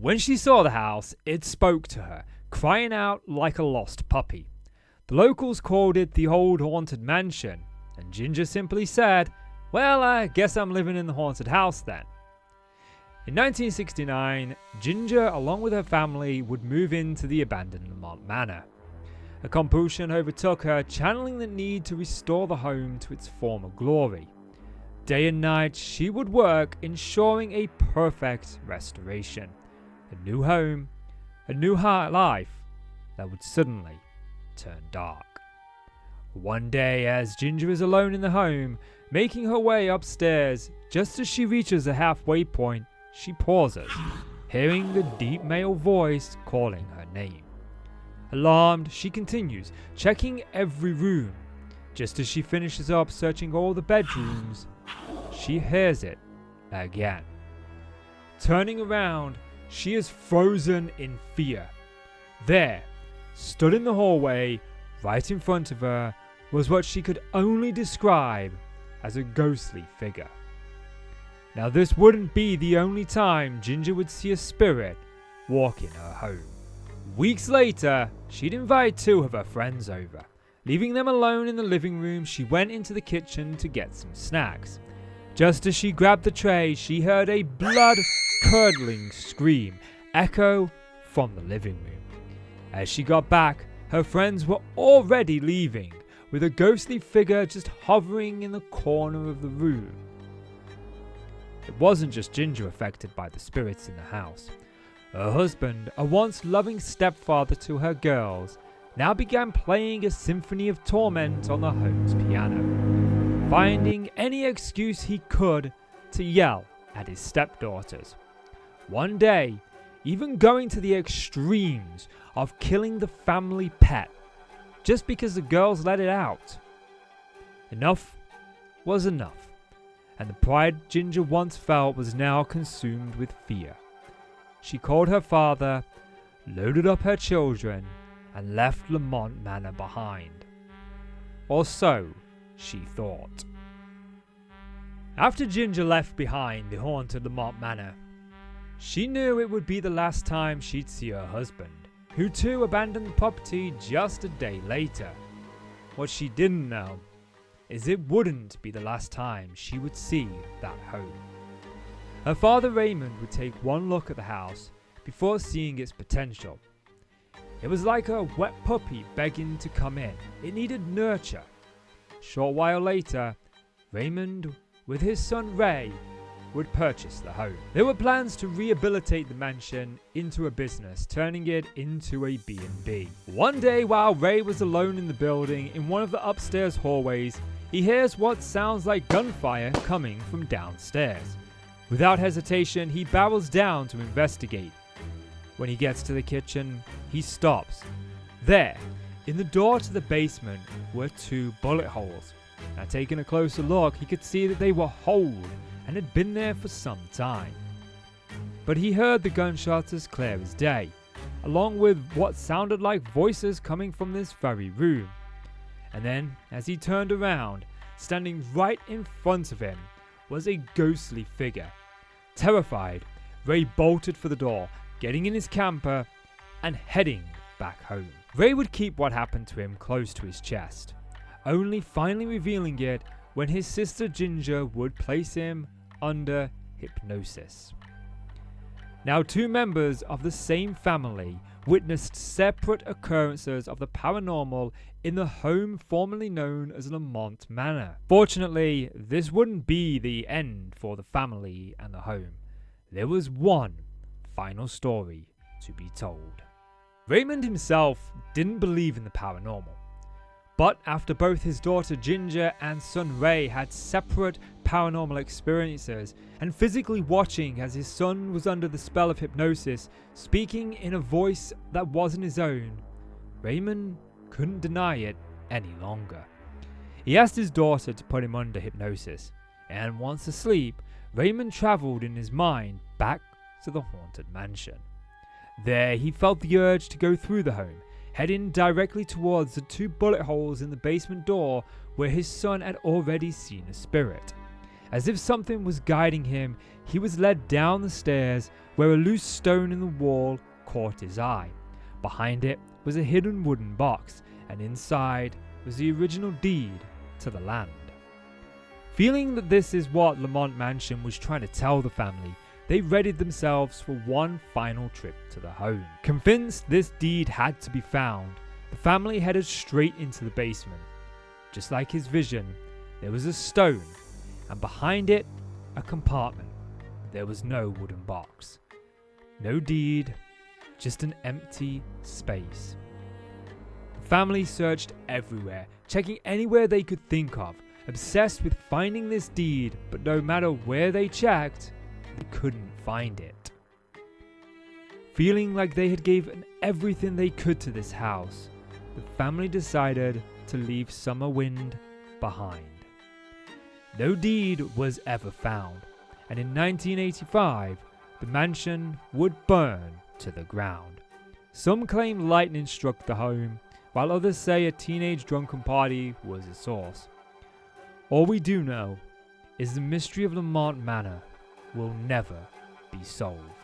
When she saw the house, it spoke to her, crying out like a lost puppy. The locals called it the old haunted mansion, and Ginger simply said, "Well, I guess I'm living in the haunted house then." In 1969, Ginger, along with her family, would move into the abandoned Lamont Manor. A compulsion overtook her, channeling the need to restore the home to its former glory. Day and night, she would work, ensuring a perfect restoration. A new home, a new life that would suddenly turn dark. One day, as Ginger is alone in the home, making her way upstairs, just as she reaches a halfway point, she pauses, hearing a deep male voice calling her name. Alarmed, she continues, checking every room. Just as she finishes up searching all the bedrooms, she hears it again. Turning around, she is frozen in fear. There, stood in the hallway, right in front of her, was what she could only describe as a ghostly figure. Now, this wouldn't be the only time Ginger would see a spirit walk in her home. Weeks later, she'd invite 2 of her friends over. Leaving them alone in the living room, she went into the kitchen to get some snacks. Just as she grabbed the tray, she heard a blood-curdling scream echo from the living room. As she got back, her friends were already leaving, with a ghostly figure just hovering in the corner of the room. It wasn't just Ginger affected by the spirits in the house. Her husband, a once loving stepfather to her girls, now began playing a symphony of torment on the home's piano, finding any excuse he could to yell at his stepdaughters. One day, even going to the extremes of killing the family pet, just because the girls let it out. Enough was enough, and the pride Ginger once felt was now consumed with fear. She called her father, loaded up her children, and left Lamont Manor behind. Or so she thought. After Ginger left behind the haunted Lamont Manor, she knew it would be the last time she'd see her husband, who too abandoned the property just a day later. What she didn't know is it wouldn't be the last time she would see that home. Her father Raymond would take one look at the house before seeing its potential. It was like a wet puppy begging to come in. It needed nurture. A short while later, Raymond, with his son Ray, would purchase the home. There were plans to rehabilitate the mansion into a business, turning it into a B&B. One day, while Ray was alone in the building, in one of the upstairs hallways, he hears what sounds like gunfire coming from downstairs. Without hesitation, he barrels down to investigate. When he gets to the kitchen, he stops. There, in the door to the basement, were 2 bullet holes. Now, taking a closer look, he could see that they were holed and had been there for some time. But he heard the gunshots as clear as day, along with what sounded like voices coming from this very room. And then, as he turned around, standing right in front of him was a ghostly figure. Terrified, Ray bolted for the door, getting in his camper and heading back home. Ray would keep what happened to him close to his chest, only finally revealing it when his sister Ginger would place him under hypnosis. Now, 2 members of the same family witnessed separate occurrences of the paranormal in the home formerly known as Lamont Manor. Fortunately, this wouldn't be the end for the family and the home. There was one final story to be told. Raymond himself didn't believe in the paranormal, but after both his daughter Ginger and son Ray had separate paranormal experiences, and physically watching as his son was under the spell of hypnosis, speaking in a voice that wasn't his own, Raymond couldn't deny it any longer. He asked his daughter to put him under hypnosis, and once asleep, Raymond travelled in his mind back to the haunted mansion. There, he felt the urge to go through the home, heading directly towards the 2 bullet holes in the basement door where his son had already seen a spirit. As if something was guiding him, he was led down the stairs where a loose stone in the wall caught his eye. Behind it was a hidden wooden box, and inside was the original deed to the land. Feeling that this is what Lamont Mansion was trying to tell the family, they readied themselves for one final trip to the home. Convinced this deed had to be found, the family headed straight into the basement. Just like his vision, there was a stone, and behind it, a compartment. There was no wooden box. No deed, just an empty space. The family searched everywhere, checking anywhere they could think of, obsessed with finding this deed, but no matter where they checked, they couldn't find it. Feeling like they had given everything they could to this house, the family decided to leave summer wind behind. No deed was ever found, and in 1985, the mansion would burn to the ground. Some claim lightning struck the home, while others say a teenage drunken party was the source. All we do know is the mystery of Lamont Manor will never be solved.